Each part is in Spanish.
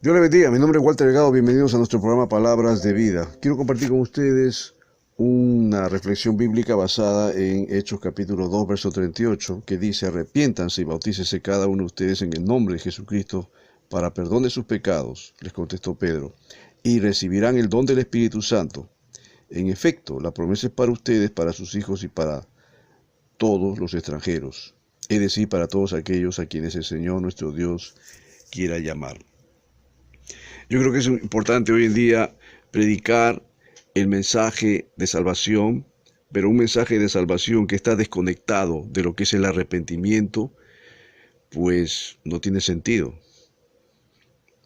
Dios le bendiga, mi nombre es Walter Delgado, bienvenidos a nuestro programa Palabras de Vida. Quiero compartir con ustedes una reflexión bíblica basada en Hechos capítulo 2, verso 38, que dice: arrepiéntanse y bautícese cada uno de ustedes en el nombre de Jesucristo para perdón de sus pecados, les contestó Pedro, y recibirán el don del Espíritu Santo. En efecto, la promesa es para ustedes, para sus hijos y para todos los extranjeros, es decir, para todos aquellos a quienes el Señor nuestro Dios quiera llamar. Yo creo que es importante hoy en día predicar el mensaje de salvación, pero un mensaje de salvación que está desconectado de lo que es el arrepentimiento, pues no tiene sentido.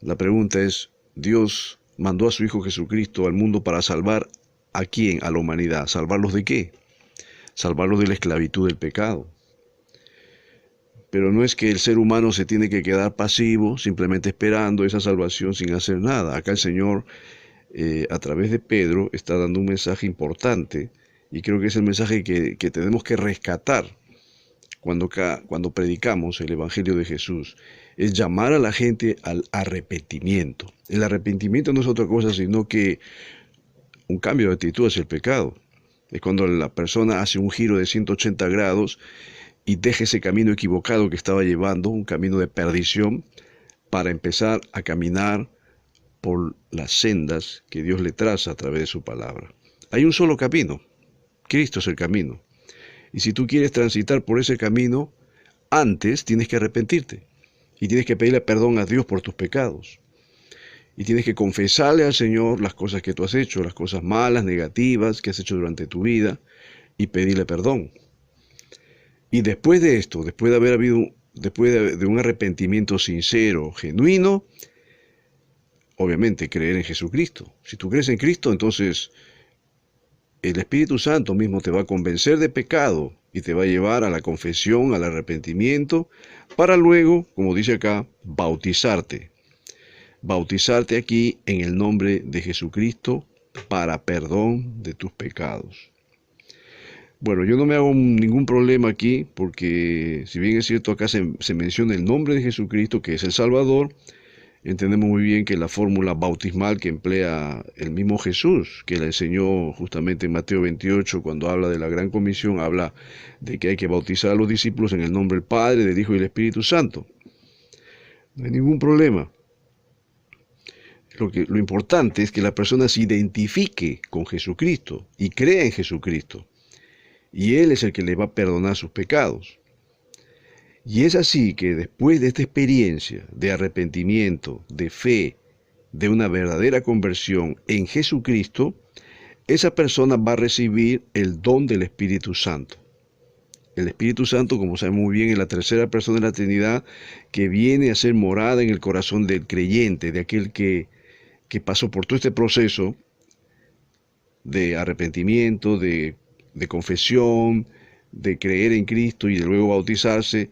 La pregunta es, ¿Dios mandó a su Hijo Jesucristo al mundo para salvar a quién? A la humanidad. ¿Salvarlos de qué? Salvarlos de la esclavitud del pecado. Pero no es que el ser humano se tiene que quedar pasivo, simplemente esperando esa salvación sin hacer nada. Acá el Señor, a través de Pedro, está dando un mensaje importante, y creo que es el mensaje que tenemos que rescatar cuando predicamos el Evangelio de Jesús. Es llamar a la gente al arrepentimiento. El arrepentimiento no es otra cosa sino que un cambio de actitud hacia el pecado. Es cuando la persona hace un giro de 180 grados y deje ese camino equivocado que estaba llevando, un camino de perdición, para empezar a caminar por las sendas que Dios le traza a través de su palabra. Hay un solo camino, Cristo es el camino. Y si tú quieres transitar por ese camino, antes tienes que arrepentirte. Y tienes que pedirle perdón a Dios por tus pecados. Y tienes que confesarle al Señor las cosas que tú has hecho, las cosas malas, negativas que has hecho durante tu vida, y pedirle perdón. Y después de esto, después de un arrepentimiento sincero, genuino, obviamente creer en Jesucristo. Si tú crees en Cristo, entonces el Espíritu Santo mismo te va a convencer de pecado y te va a llevar a la confesión, al arrepentimiento, para luego, como dice acá, bautizarte. Bautizarte aquí en el nombre de Jesucristo para perdón de tus pecados. Bueno, yo no me hago ningún problema aquí, porque si bien es cierto acá se menciona el nombre de Jesucristo, que es el Salvador, entendemos muy bien que la fórmula bautismal que emplea el mismo Jesús, que la enseñó justamente en Mateo 28, cuando habla de la Gran Comisión, habla de que hay que bautizar a los discípulos en el nombre del Padre, del Hijo y del Espíritu Santo. No hay ningún problema. Lo importante es que la persona se identifique con Jesucristo y crea en Jesucristo. Y Él es el que le va a perdonar sus pecados. Y es así que después de esta experiencia de arrepentimiento, de fe, de una verdadera conversión en Jesucristo, esa persona va a recibir el don del Espíritu Santo. El Espíritu Santo, como sabemos muy bien, es la tercera persona de la Trinidad, que viene a ser morada en el corazón del creyente, de aquel que pasó por todo este proceso de arrepentimiento, de confesión, de creer en Cristo y de luego bautizarse,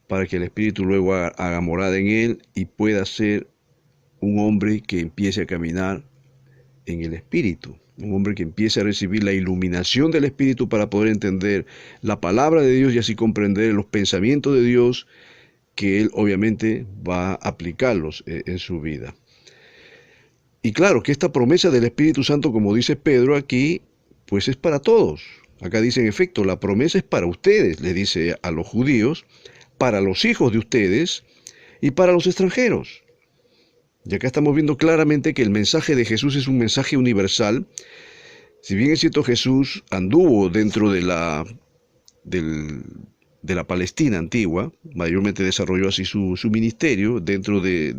para que el Espíritu luego haga morada en él y pueda ser un hombre que empiece a caminar en el Espíritu, un hombre que empiece a recibir la iluminación del Espíritu para poder entender la palabra de Dios y así comprender los pensamientos de Dios, que él obviamente va a aplicarlos en su vida. Y claro que esta promesa del Espíritu Santo, como dice Pedro aquí, pues es para todos. Acá dice, en efecto, la promesa es para ustedes, le dice a los judíos, para los hijos de ustedes y para los extranjeros. Y acá estamos viendo claramente que el mensaje de Jesús es un mensaje universal. Si bien es cierto, Jesús anduvo dentro de la Palestina antigua, mayormente desarrolló así su ministerio dentro de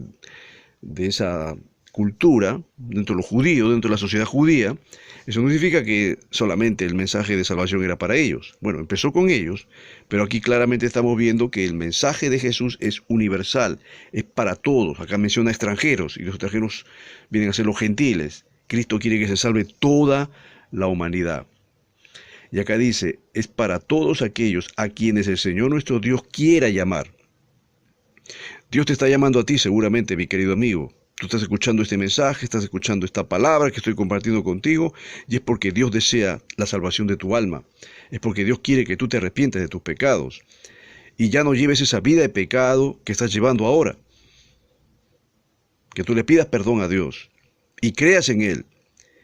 esa cultura, dentro de los judíos, dentro de la sociedad judía. Eso no significa que solamente el mensaje de salvación era para ellos. Bueno, empezó con ellos, pero aquí claramente estamos viendo que el mensaje de Jesús es universal, es para todos. Acá menciona extranjeros, y los extranjeros vienen a ser los gentiles. Cristo quiere que se salve toda la humanidad. Y acá dice, es para todos aquellos a quienes el Señor nuestro Dios quiera llamar. Dios te está llamando a ti seguramente, mi querido amigo. Tú estás escuchando este mensaje, estás escuchando esta palabra que estoy compartiendo contigo, y es porque Dios desea la salvación de tu alma. Es porque Dios quiere que tú te arrepientas de tus pecados y ya no lleves esa vida de pecado que estás llevando ahora. que tú le pidas perdón a Dios y creas en Él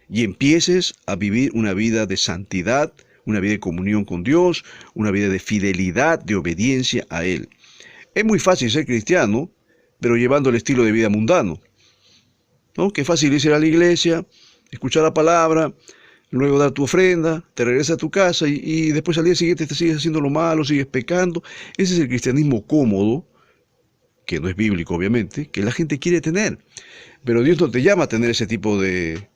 y empieces a vivir una vida de santidad, una vida de comunión con Dios, una vida de fidelidad, de obediencia a Él. Es muy fácil ser cristiano, pero llevando el estilo de vida mundano, ¿no? Qué fácil es ir a la iglesia, escuchar la palabra, luego dar tu ofrenda, te regresas a tu casa y después al día siguiente te sigues haciendo lo malo, sigues pecando. Ese es el cristianismo cómodo, que no es bíblico obviamente, que la gente quiere tener. Pero Dios no te llama a tener ese tipo de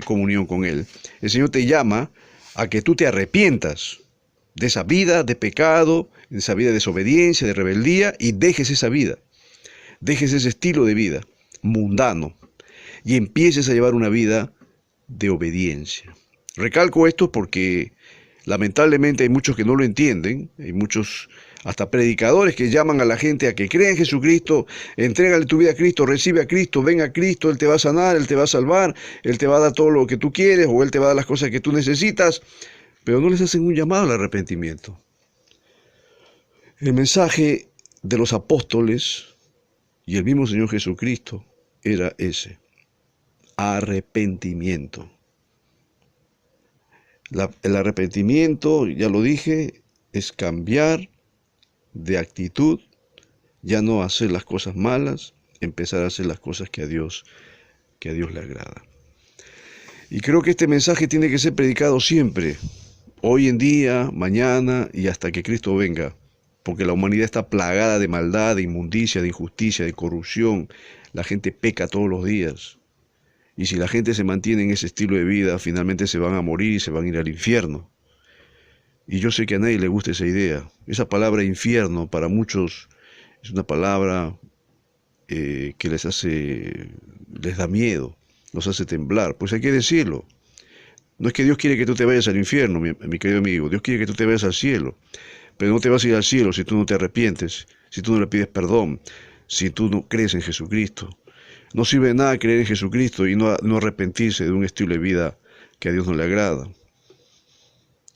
comunión con Él. El Señor te llama a que tú te arrepientas de esa vida de pecado, de esa vida de desobediencia, de rebeldía, y dejes esa vida, dejes ese estilo de vida mundano y empieces a llevar una vida de obediencia. Recalco esto porque lamentablemente hay muchos que no lo entienden, hay muchos hasta predicadores que llaman a la gente a que crea en Jesucristo, entrégale tu vida a Cristo, recibe a Cristo, ven a Cristo, Él te va a sanar, Él te va a salvar, Él te va a dar todo lo que tú quieres o Él te va a dar las cosas que tú necesitas, pero no les hacen un llamado al arrepentimiento. El mensaje de los apóstoles y el mismo Señor Jesucristo era ese: arrepentimiento. El arrepentimiento, ya lo dije, es cambiar de actitud, ya no hacer las cosas malas, empezar a hacer las cosas que a Dios le agrada. Y creo que este mensaje tiene que ser predicado siempre, hoy en día, mañana y hasta que Cristo venga, porque la humanidad está plagada de maldad, de inmundicia, de injusticia, de corrupción. La gente peca todos los días. Y si la gente se mantiene en ese estilo de vida, finalmente se van a morir y se van a ir al infierno. Y yo sé que a nadie le gusta esa idea. Esa palabra infierno para muchos es una palabra que les da miedo, los hace temblar. Pues hay que decirlo. No es que Dios quiere que tú te vayas al infierno, mi querido amigo. Dios quiere que tú te vayas al cielo. Pero no te vas a ir al cielo si tú no te arrepientes, si tú no le pides perdón, si tú no crees en Jesucristo. No sirve de nada creer en Jesucristo y no arrepentirse de un estilo de vida que a Dios no le agrada.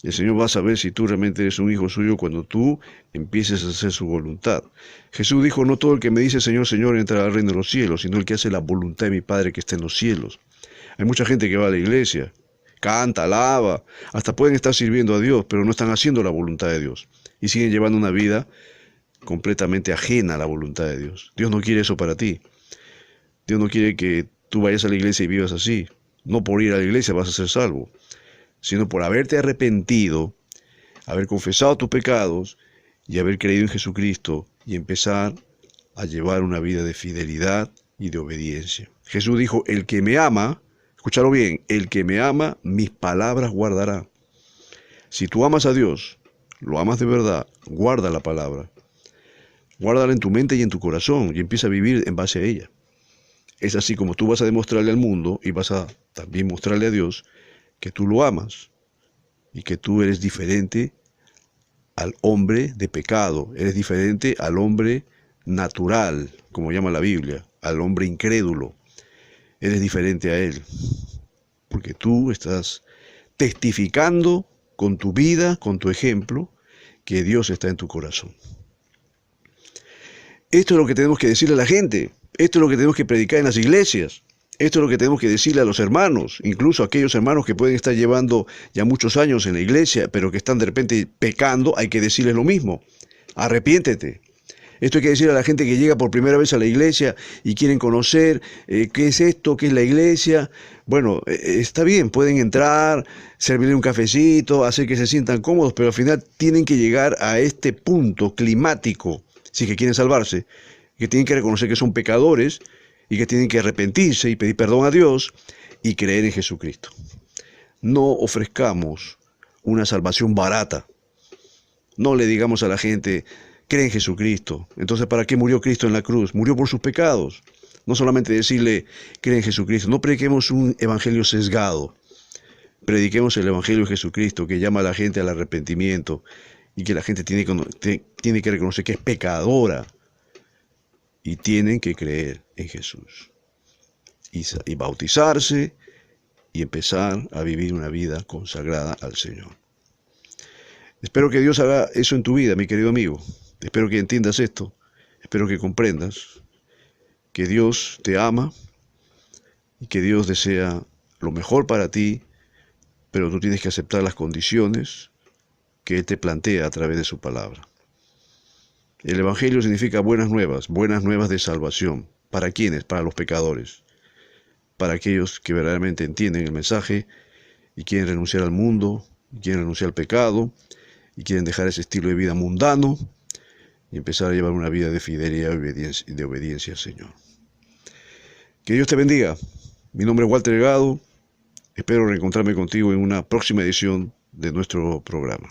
El Señor va a saber si tú realmente eres un hijo suyo cuando tú empieces a hacer su voluntad. Jesús dijo: no todo el que me dice Señor, Señor entrará al reino de los cielos, sino el que hace la voluntad de mi Padre que está en los cielos. Hay mucha gente que va a la iglesia, canta, alaba, hasta pueden estar sirviendo a Dios, pero no están haciendo la voluntad de Dios y siguen llevando una vida completamente ajena a la voluntad de Dios. Dios no quiere eso para ti. Dios no quiere que tú vayas a la iglesia y vivas así. No por ir a la iglesia vas a ser salvo, sino por haberte arrepentido, haber confesado tus pecados y haber creído en Jesucristo y empezar a llevar una vida de fidelidad y de obediencia. Jesús dijo: el que me ama, escúchalo bien, el que me ama, mis palabras guardará. Si tú amas a Dios, lo amas de verdad, guarda la palabra. Guárdala en tu mente y en tu corazón y empieza a vivir en base a ella. Es así como tú vas a demostrarle al mundo y vas a también mostrarle a Dios que tú lo amas y que tú eres diferente al hombre de pecado, eres diferente al hombre natural, como llama la Biblia, al hombre incrédulo. Eres diferente a él, porque tú estás testificando con tu vida, con tu ejemplo, que Dios está en tu corazón. Esto es lo que tenemos que decirle a la gente. Esto es lo que tenemos que predicar en las iglesias. Esto es lo que tenemos que decirle a los hermanos, incluso a aquellos hermanos que pueden estar llevando ya muchos años en la iglesia, pero que están de repente pecando. Hay que decirles lo mismo: arrepiéntete. Esto hay que decirle a la gente que llega por primera vez a la iglesia y quieren conocer qué es esto, qué es la iglesia. Bueno, está bien, pueden entrar, servirle un cafecito, hacer que se sientan cómodos, pero al final tienen que llegar a este punto climático, si es que quieren salvarse, que tienen que reconocer que son pecadores y que tienen que arrepentirse y pedir perdón a Dios y creer en Jesucristo. No ofrezcamos una salvación barata. No le digamos a la gente: cree en Jesucristo. Entonces, ¿para qué murió Cristo en la cruz? Murió por sus pecados. No solamente decirle: cree en Jesucristo. No prediquemos un evangelio sesgado. Prediquemos el evangelio de Jesucristo, que llama a la gente al arrepentimiento y que la gente tiene que reconocer que es pecadora y tienen que creer en Jesús y bautizarse y empezar a vivir una vida consagrada al Señor. Espero que Dios haga eso en tu vida, mi querido amigo. Espero que entiendas esto. Espero que comprendas que Dios te ama y que Dios desea lo mejor para ti, pero tú tienes que aceptar las condiciones que Él te plantea a través de su palabra. El Evangelio significa buenas nuevas de salvación. ¿Para quiénes? Para los pecadores, para aquellos que verdaderamente entienden el mensaje y quieren renunciar al mundo, y quieren renunciar al pecado, y quieren dejar ese estilo de vida mundano y empezar a llevar una vida de fidelidad y de obediencia al Señor. Que Dios te bendiga. Mi nombre es Walter Delgado. Espero reencontrarme contigo en una próxima edición de nuestro programa.